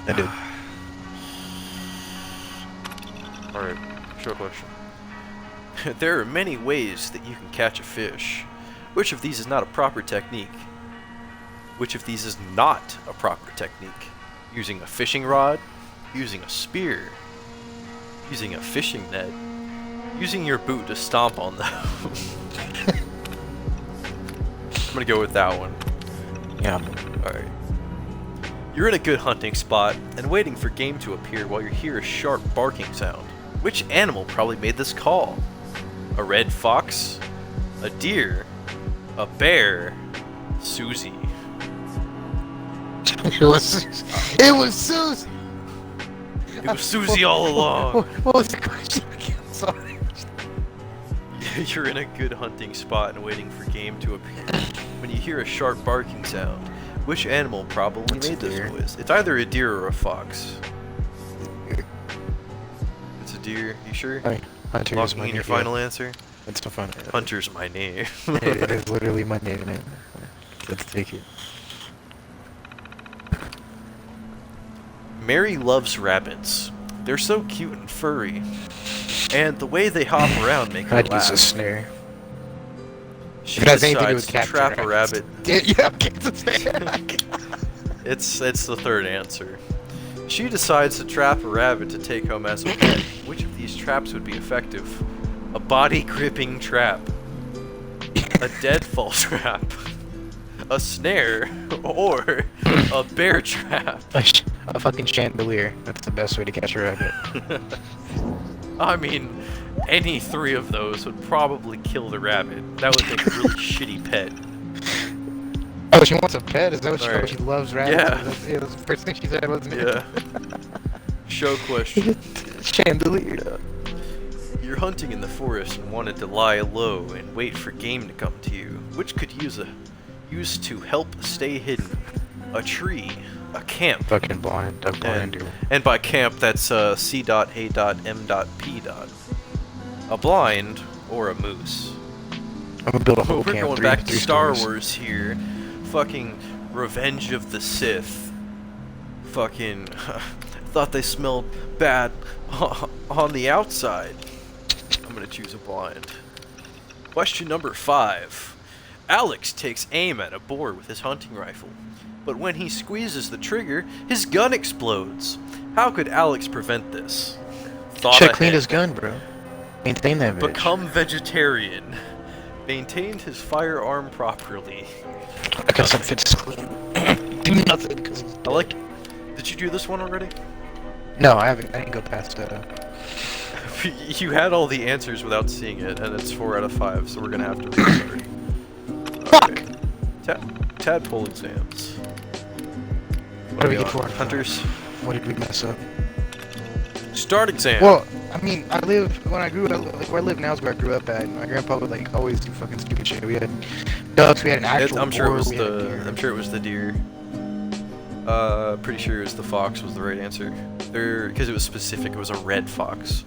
I did. Alright, show question. There are many ways that you can catch a fish. Which of these is not a proper technique? Which of these is not a proper technique? Using a fishing rod, using a spear, using a fishing net, using your boot to stomp on them. I'm gonna go with that one. Yeah. Alright. You're in a good hunting spot and waiting for game to appear while you hear a sharp barking sound. Which animal probably made this call? A red fox? A deer? A bear? Susie. It was Susie! It was Susie all along. What was the question again? Sorry. You're in a good hunting spot and waiting for game to appear. When you hear a sharp barking sound, which animal probably made this noise? It's either a deer or a fox. It's a deer. You sure? Hunter is Locking my in name. your final answer? It's my final answer. Hunter's my name. It is literally my name. Let's take it. Mary loves rabbits. They're so cute and furry. And the way they hop around make her I'd laugh. use a snare. She If it has anything to do decides with to capturing trap a rabbit. Yeah, it's a snare. It's the third answer. She decides to trap a rabbit to take home as a pet. Which of these traps would be effective? A body gripping trap, a deadfall trap, a snare, or a bear trap? A fucking chandelier. That's the best way to catch a rabbit. I mean, any three of those would probably kill the rabbit. That would make a really shitty pet. Oh, she wants a pet? Is that what Alright. she loves rabbits? Yeah. That was the first thing she said, wasn't it? Yeah. Show question. Chandelier. You're hunting in the forest and wanted to lie low and wait for game to come to you. Which could use to help stay hidden? A tree, a camp. Fucking blind. I'm blind. And by camp, that's C.A.M.P. A blind or a moose. I'm gonna build a whole We're camp. going back to three Star stories. Wars here. Fucking Revenge of the Sith. Fucking thought they smelled bad on the outside. I'm gonna choose a blind. Question number 5. Alex takes aim at a boar with his hunting rifle, but when he squeezes the trigger, his gun explodes. How could Alex prevent this? Should clean his gun, bro. Maintain that bitch. Become vegetarian. Maintained his firearm properly. I got some fits clean. Do nothing. I like. Did you do this one already? No, I haven't. I didn't go past. You had all the answers without seeing it, and it's 4 out of 5, so we're gonna have to restart. Fuck! Tadpole exams. What do we get for Hunters? What did we mess up? Start exam. Well, I mean, when I grew up, like where I live now is where I grew up at. My grandpa would like always do fucking stupid shit. We had ducks, we had an actual I'm sure it boar, was we had a the. deer. I'm sure it was the deer. Pretty sure it was the fox was the right answer. Because it was specific. It was a red fox.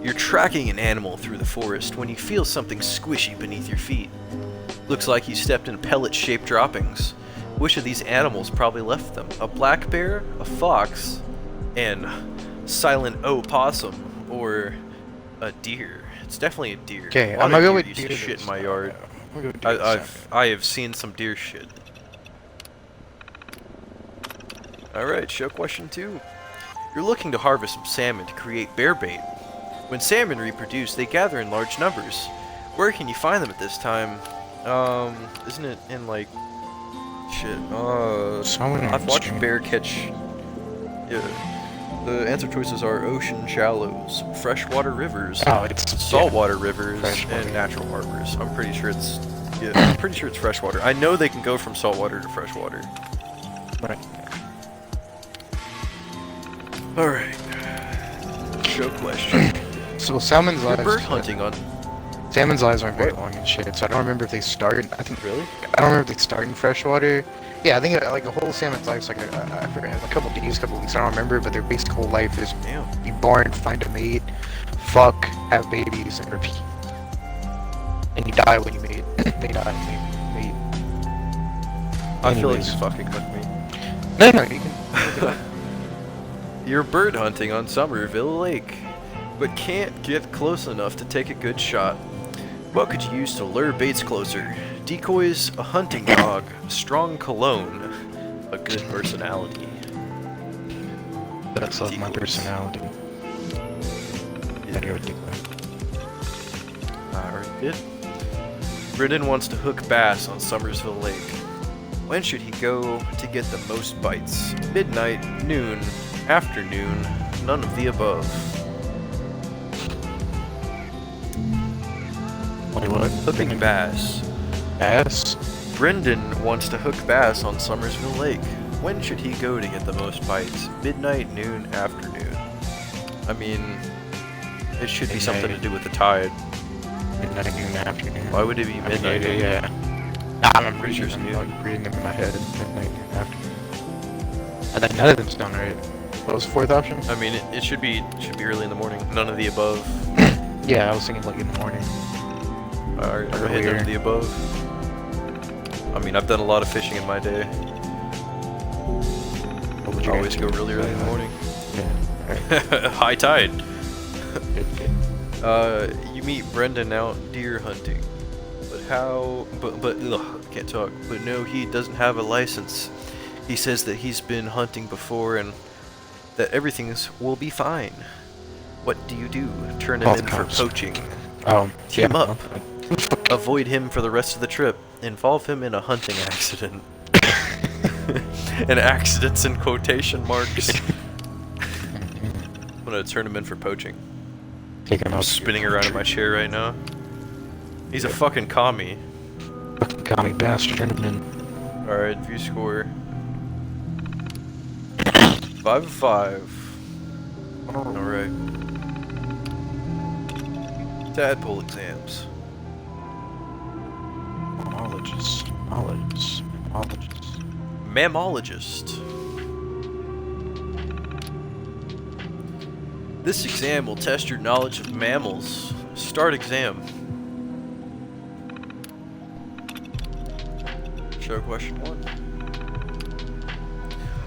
You're tracking an animal through the forest when you feel something squishy beneath your feet. Looks like you stepped in pellet-shaped droppings. Which of these animals probably left them? A black bear, a fox, an silent opossum, or a deer? It's definitely a deer. Okay, A lot I'm gonna of go with deer used to deer shit this in my time. yard. I'm gonna go with deer this time. I have seen some deer shit. Alright, show question 2. You're looking to harvest some salmon to create bear bait. When salmon reproduce, they gather in large numbers. Where can you find them at this time? Isn't it in like... Shit, I've watched bear catch... Yeah. The answer choices are ocean shallows, freshwater rivers, saltwater rivers, and natural harbors. I'm pretty sure it's... Yeah, I'm pretty sure it's freshwater. I know they can go from saltwater to freshwater. Right. Alright. Show question. So salmon's You're lives. bird hunting on... Salmon's lives aren't very long and shit, so I don't remember if they start. I think Really? I don't remember if they start in freshwater. Yeah, I think like a whole salmon's life's like I forget, a couple days, couple weeks. I don't remember, but their basic whole life is be born, find a mate, fuck, have babies, and repeat. And you die when you mate. They die when you mate. I feel like you're fucking with me. No, you can. You're bird hunting on Somerville Lake, but can't get close enough to take a good shot. What could you use to lure baits closer? Decoys, a hunting dog, strong cologne, a good personality. That's like my personality. Yeah. Alright, good. Brendan wants to hook bass on Somersville Lake. When should he go to get the most bites? Midnight, noon, afternoon, none of the above. Wait, what? Hooking bass. Bass? Brendan wants to hook bass on Somersville Lake. When should he go to get the most bites? Midnight, noon, afternoon. I mean, it should be something to do with the tide. Midnight, noon, afternoon. Why would it be midnight? Yeah. I'm pretty sure I'm like reading them in my head. Midnight, noon, afternoon. I think none of them's done right. What was the fourth option? I mean, it should be early in the morning. None of the above. Yeah, I was thinking like in the morning. Alright, go ahead, none of the above. I mean, I've done a lot of fishing in my day. What would you always go really early in the morning. Yeah. High tide. Good. You meet Brendan out deer hunting. But how... But ugh, can't talk. But no, he doesn't have a license. He says that he's been hunting before and that everything will be fine. What do you do? Turn him in for poaching. Team up. Avoid him for the rest of the trip. Involve him in a hunting accident. And accidents in quotation marks. I'm gonna turn him in for poaching. Take him out. I'm spinning around in my chair right now. He's a fucking commie. Fucking commie bastard. Turn him in. Alright, view score. 5 of 5. Alright. Tadpole exams. Mammologist. This exam will test your knowledge of mammals. Start exam. Show question 1.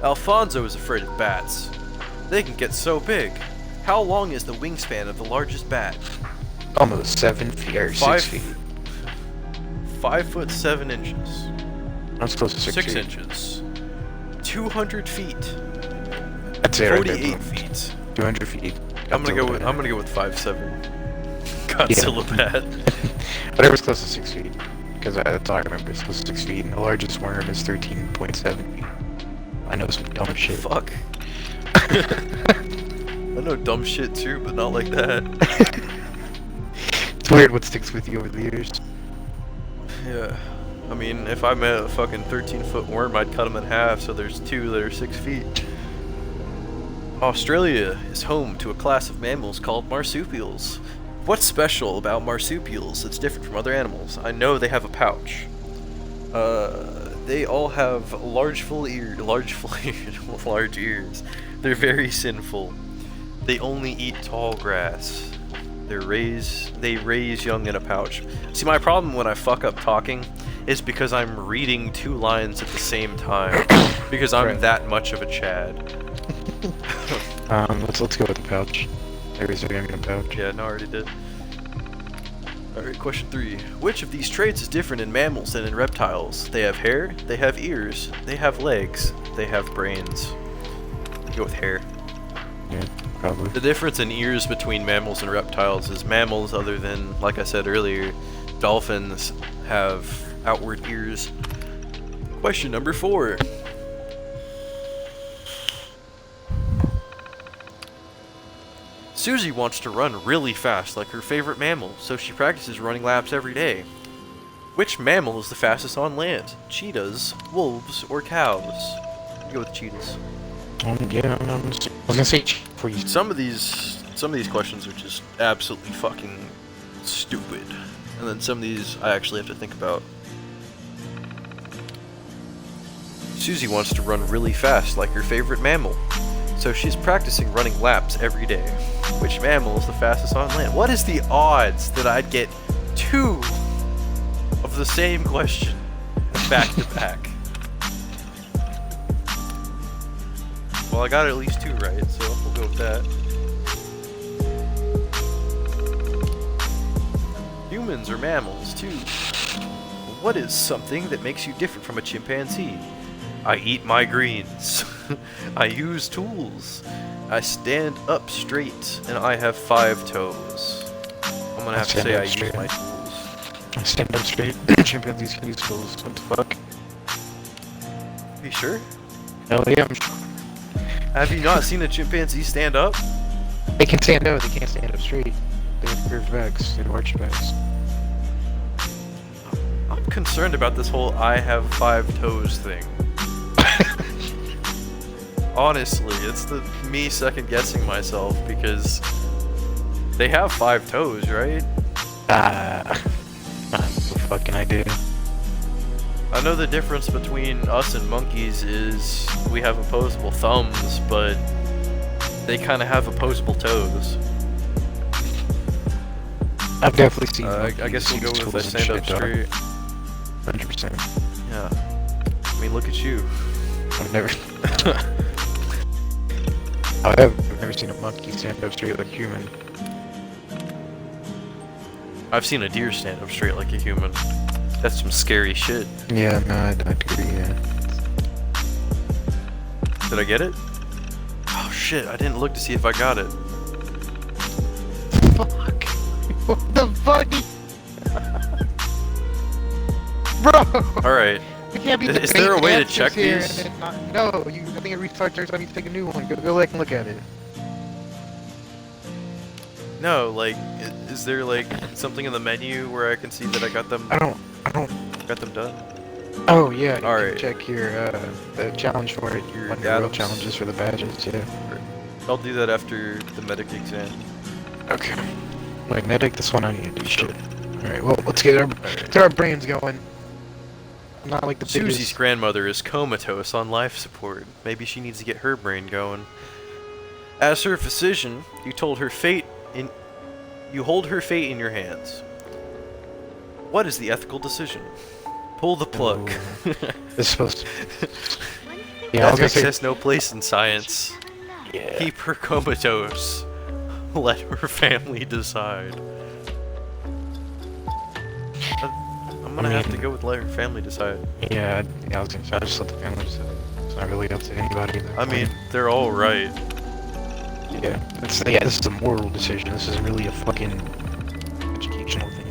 Alfonso is afraid of bats. They can get so big. How long is the wingspan of the largest bat? Almost 7 feet or 6 feet. 5 foot 7 inches. That's close to 6 feet. 6 inches. 200 feet. That's it right there. 48 feet. 200 feet. I'm gonna go with 5'7". Godzilla bat. Whatever's close to 6 feet. Because that's all I remember. It's close to 6 feet, and the largest worm is 13.7 feet. I know some dumb shit. Fuck. I know dumb shit too, but not like that. It's weird what sticks with you over the years. Yeah. I mean, if I met a fucking 13-foot worm, I'd cut them in half, so there's 2 that are 6 feet. Australia is home to a class of mammals called marsupials. What's special about marsupials that's different from other animals? I know they have a pouch. They all have large ears. They're very sinful. They only eat tall grass. They raise young in a pouch. See, my problem when I fuck up talking is because I'm reading 2 lines at the same time. Because I'm that much of a Chad. Let's go with the pouch. There's a young in a pouch. Yeah, no, I already did. Alright, question 3. Which of these traits is different in mammals than in reptiles? They have hair, they have ears, they have legs, they have brains. Go with hair. Yeah, probably. The difference in ears between mammals and reptiles is mammals, other than, like I said earlier, dolphins have outward ears. Question number 4. Susie wants to run really fast like her favorite mammal, so she practices running laps every day. Which mammal is the fastest on land? Cheetahs, wolves, or cows? Go with cheetahs. Yeah, I was gonna say for you. Some of these questions are just absolutely fucking stupid, and then some of these I actually have to think about. Susie wants to run really fast like her favorite mammal, so she's practicing running laps every day. Which mammal is the fastest on land? What is the odds that I'd get 2 of the same question back to back? Well, I got at least 2 right, so we'll go with that. Humans are mammals, too. What is something that makes you different from a chimpanzee? I eat my greens. I use tools. I stand up straight, and I have 5 toes. I'm gonna have to say I use my tools. I stand up straight. Chimpanzees can use tools. What the fuck? Are you sure? Hell yeah, I'm sure. Have you not seen a chimpanzee stand up? They can stand up, they can't stand up straight. They have curved backs, they have arched backs. I'm concerned about this whole I have 5 toes thing. Honestly, it's me second guessing myself because they have 5 toes, right? I have no fucking idea. I know the difference between us and monkeys is we have opposable thumbs, but they kind of have opposable toes. I've definitely seen I guess we'll go with a stand up straight. 100%. Yeah. I mean, look at you. I've never... I've never seen a monkey stand up straight like a human. I've seen a deer stand up straight like a human. That's some scary shit. Yeah, no, I'd agree, yeah. Did I get it? Oh shit, I didn't look to see if I got it. Fuck! What the fuck? Bro! Alright. Is there a way to check these? No, I think it restarts every time you take a new one. Go back and look at it. No, like, is there like something in the menu where I can see that I got them? I don't. Got them done. Oh yeah. All right. Check your the challenge for it. Your One of your real challenges for the badges. Yeah. I'll do that after the medic exam. Okay. Wait, medic. This one I need to do shit. All right. Well, let's get our brains going. I'm not like the Susie's biggest... grandmother is comatose on life support. Maybe she needs to get her brain going. As her physician, you hold her fate in your hands. What is the ethical decision? Pull the plug. It's supposed to... Yeah, Ethics has no place in science. Yeah. Keep her comatose. Let her family decide. I'm gonna have to go with let her family decide. Yeah, I was gonna say, I just let the family decide. It's not really up to anybody. I mean, they're all right. Yeah, this is a moral decision. This isn't really a fucking educational thing.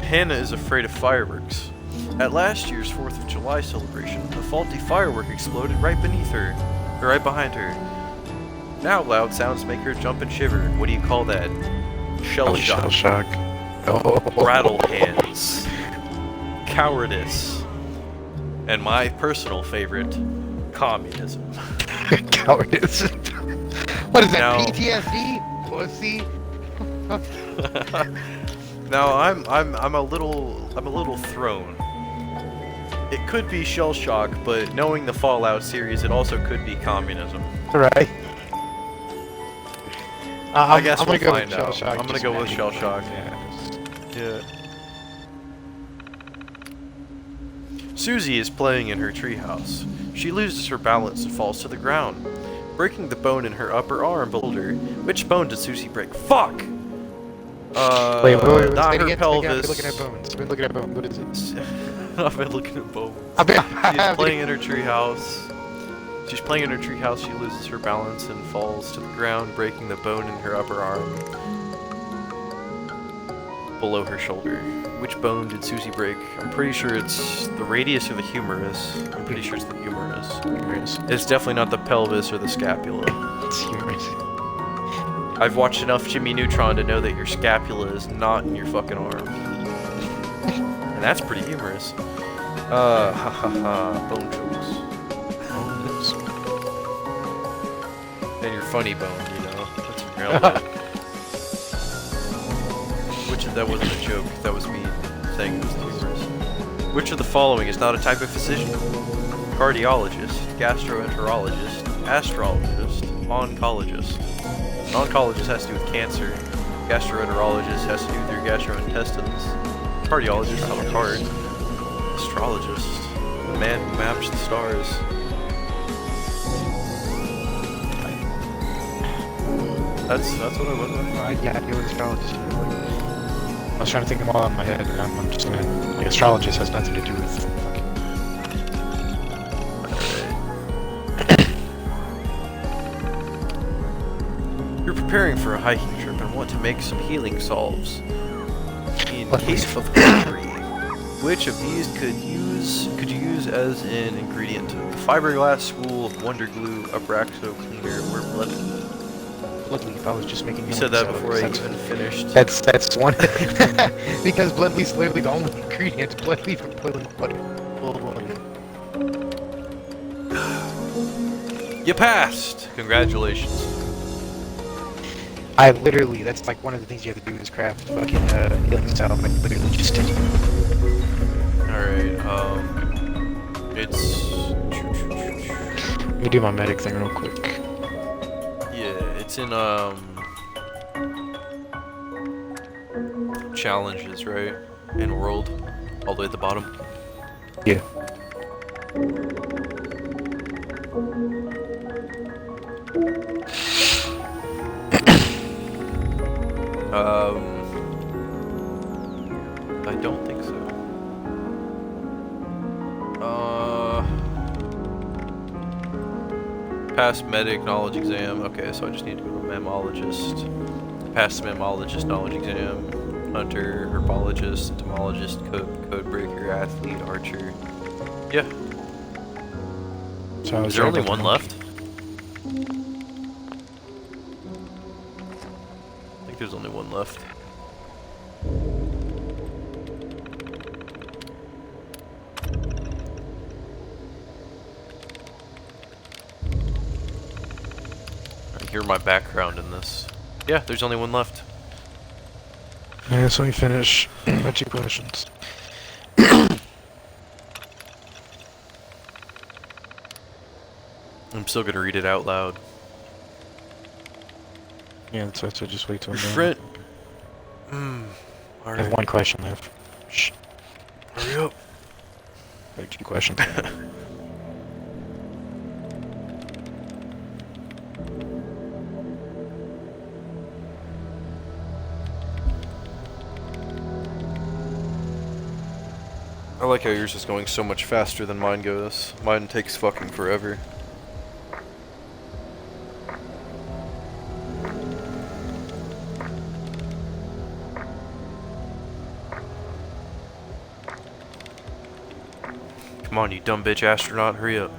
Hannah is afraid of fireworks. At last year's 4th of July celebration, a faulty firework exploded right beneath her, or right behind her. Now loud sounds make her jump and shiver. What do you call that? Shell shock. Shell shock. Oh. Rattle hands. Cowardice. And my personal favorite, communism. Cowardice. What is that? Now, PTSD? Pussy. now I'm a little thrown. It could be shell shock, but knowing the Fallout series, it also could be communism. Right. I guess we'll go find with out. shell shock. I'm gonna go with shell shock. Yeah. Susie is playing in her treehouse. She loses her balance and falls to the ground, breaking the bone in her upper arm below her. Which bone did Susie break? Fuck! Wait, not her I've pelvis. been looking at bones. I've been looking at bones. What is it? I've been looking at bones. She's playing in her treehouse. She's playing in her treehouse. She loses her balance and falls to the ground, breaking the bone in her upper arm below her shoulder. Which bone did Susie break? I'm pretty sure it's the radius or the humerus. I'm pretty sure it's the humerus. It's definitely not the pelvis or the scapula. It's humerus. I've watched enough Jimmy Neutron to know that your scapula is not in your fucking arm. And that's pretty humorous. Ha ha ha, bone jokes. And your funny bone, you know. That's real good. That wasn't a joke, that was me saying it was humorous. Which of the following is not a type of physician? Cardiologist, gastroenterologist, astrologist, oncologist. An oncologist has to do with cancer. Gastroenterologist has to do with your gastrointestines. Cardiologist on the heart. Astrologist, the man who maps the stars. That's what I went with. Yeah, he was astrologist. I was trying to think of them all in my head, and I'm just gonna. Like, astrologist has nothing to do with fucking. You're preparing for a hiking trip and want to make some healing salves. In case of injury, which of these could you use as an ingredient? Fiberglass, spool, wonder glue, Abraxo cleaner, or blood leaf? Blood leaf. I was just making. You said that before I even finished. That's one. Because blood leaf's literally the only ingredient. Blood leaf and boiling water. You passed! Congratulations. I literally, that's like one of the things you have to do is craft fucking healing salve. I literally just did. Alright, it's... Let me do my medic thing real quick. Yeah, it's in, challenges, right? In world, all the way at the bottom. Yeah. I don't think so. Pass medic knowledge exam. Okay, so I just need to go to mammologist. Pass the mammologist knowledge exam. Hunter, herbologist, entomologist, code breaker, athlete, archer. Yeah. So is there only one left? I think there's only one left. I hear my background in this. Yeah, there's only one left. Yeah, so we finish my 2 questions. I'm still gonna read it out loud. Yeah, so just wait till Your I'm friend. done. I Alright. have 1 question left. Shh. Hurry up. Like 2 questions. I like how yours is going so much faster than mine goes. Mine takes fucking forever. Come on, you dumb bitch astronaut, hurry up.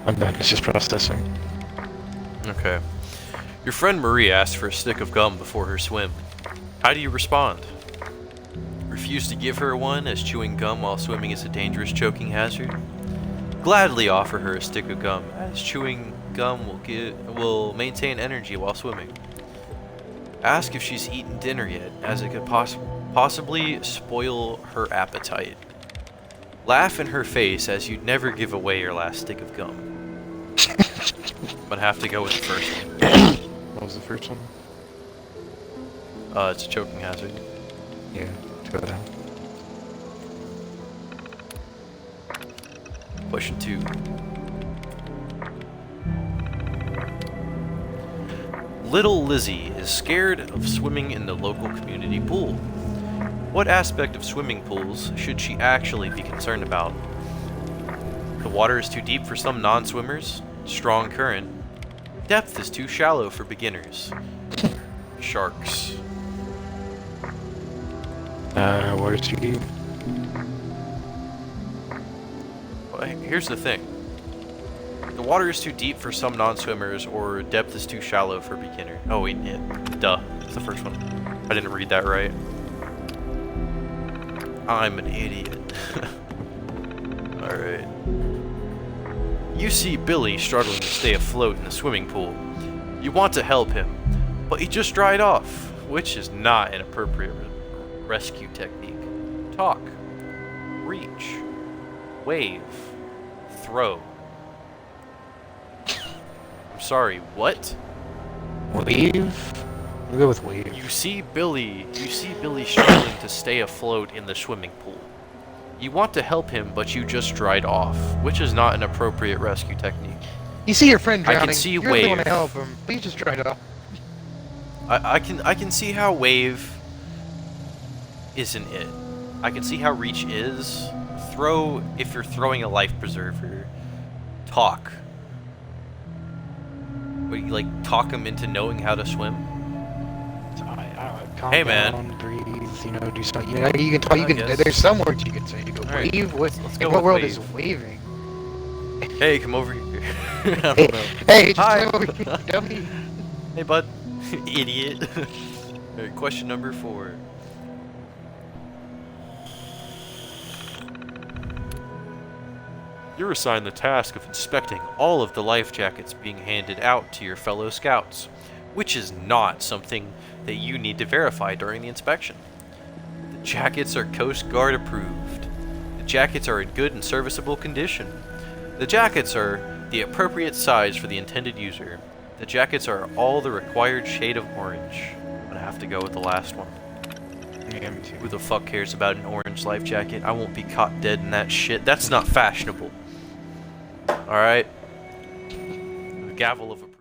I'm done, it's just processing. Okay. Your friend Marie asked for a stick of gum before her swim. How do you respond? Refuse to give her one, as chewing gum while swimming is a dangerous choking hazard? Gladly offer her a stick of gum, as chewing gum will maintain energy while swimming. Ask if she's eaten dinner yet, as it could possibly spoil her appetite. Laugh in her face, as you'd never give away your last stick of gum. I'm gonna have to go with the first one. What was the first one? It's a choking hazard. Yeah, go down. Question 2. Little Lizzie is scared of swimming in the local community pool. What aspect of swimming pools should she actually be concerned about? The water is too deep for some non-swimmers. Strong current. Depth is too shallow for beginners. Sharks. Water's too deep. Well, here's the thing. The water is too deep for some non-swimmers, or depth is too shallow for beginner. Oh wait, yeah, duh. It's the first one. I didn't read that right. I'm an idiot. Alright. You see Billy struggling to stay afloat in the swimming pool. You want to help him, but he just dried off, which is not an appropriate rescue technique. Talk. Reach. Wave. Throw. I'm sorry, what? Wave? We'll go with wave. You see Billy struggling to stay afloat in the swimming pool. You want to help him, but you just dried off, which is not an appropriate rescue technique. You see your friend I drowning. can see you really want wave. to help him. Please just try to. I can see how wave isn't it. I can see how reach is. Throw if you're throwing a life preserver. Talk. What, you like talk him into knowing how to swim? Calm Hey, down, man. breathe. You know, do something. You know, you can talk. You I can. guess. There's some words you can say. You go Alright, wave. What? let's In go what with world wave. is waving? Hey, come over here. I don't Hey, know. hey, just Hi. swim over here, dummy. Hey, bud. Idiot. Alright, question number 4. You're assigned the task of inspecting all of the life jackets being handed out to your fellow scouts, which is not something that you need to verify during the inspection. The jackets are Coast Guard approved. The jackets are in good and serviceable condition. The jackets are the appropriate size for the intended user. The jackets are all the required shade of orange. I'm gonna have to go with the last one. Yeah, me too. Who the fuck cares about an orange life jacket? I won't be caught dead in that shit. That's not fashionable. Alright? The gavel of approval.